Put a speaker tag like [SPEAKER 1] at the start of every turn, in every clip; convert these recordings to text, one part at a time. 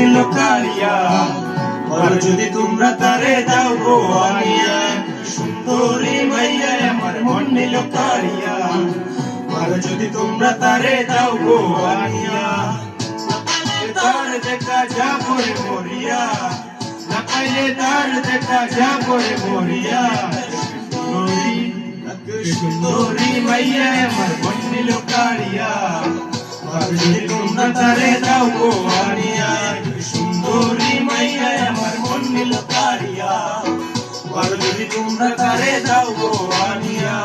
[SPEAKER 1] নিল কাড়িয়া, আর যদি তোমরা তারে দাও গো আনিয়া, সুন্দরী মাইয়া আমার মন নিল কাড়িয়া, আর যদি তোমরা তারে দাও গো আনিয়া, তার দেখা যাবো রে মরিয়া, না পাইলে তার দেখা যাবো রে মরিয়া, সুন্দরী মাইয়া আমার মন নিল কাড়িয়া, আর যদি তোমরা তারে দাও গো আনিয়া, সুন্দরী মাইয়া আমার মন নিল কাড়িয়া, আর যদি তোমরা তারে দাও গো আনিয়া।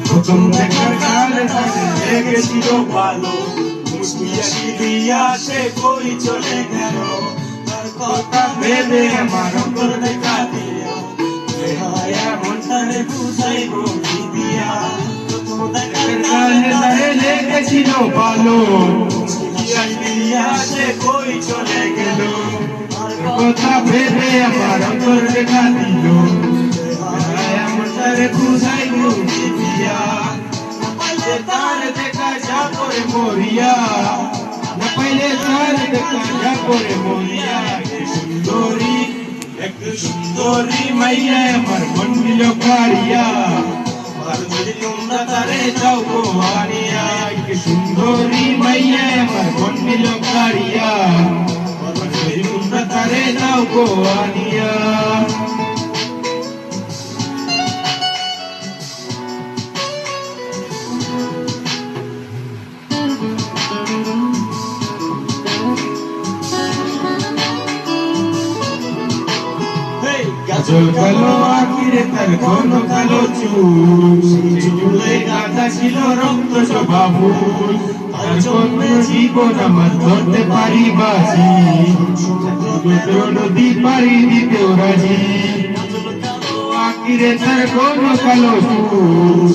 [SPEAKER 1] প্রথম দেখার কালে লেগেছিল ভালো, মুসকিয়া দিয়া সে কই চলে গেল, তার কথা ভেবে আমার অন্তর দেখা দিয়া, মনটারে বুঝাইব কি দিয়া। প্রথম দেখার কালে লেগেছিল ভালো, মুসকিয়া দিয়া সে কই চলে গেল, তার কথা ভেবে আমার অন্তর দেখা দিল, মনটারে বুঝাইব কি দিয়া। তার দেখা যাবো রে মরিয়া, না পাইলে তার দেখা যাবো রে মরিয়া, সুন্দরী একটু সুন্দরী মাইয়া আমার মন নিল কাড়িয়া, আর যদি তোমরা তারে যাও গো আনিয়া, সুন্দরী মাইয়া আমার মন নিল কাড়িয়া, আর যদি তোমরা তারে যাও গো আনিয়া। গাজল কালো আখিরে তার ঘন কালো চুল, চুলে গাঁথা ছিল রক্ত শোভা ফুল, তার জন্মে জীবন আমার ধরতে পারি বাজি, নদী পারি দিতেও রাজি। আখিরে তার ঘন কালো চুল,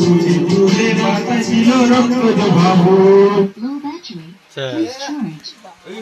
[SPEAKER 1] চুলে গাঁথা ছিল রক্ত শোভা ফুল।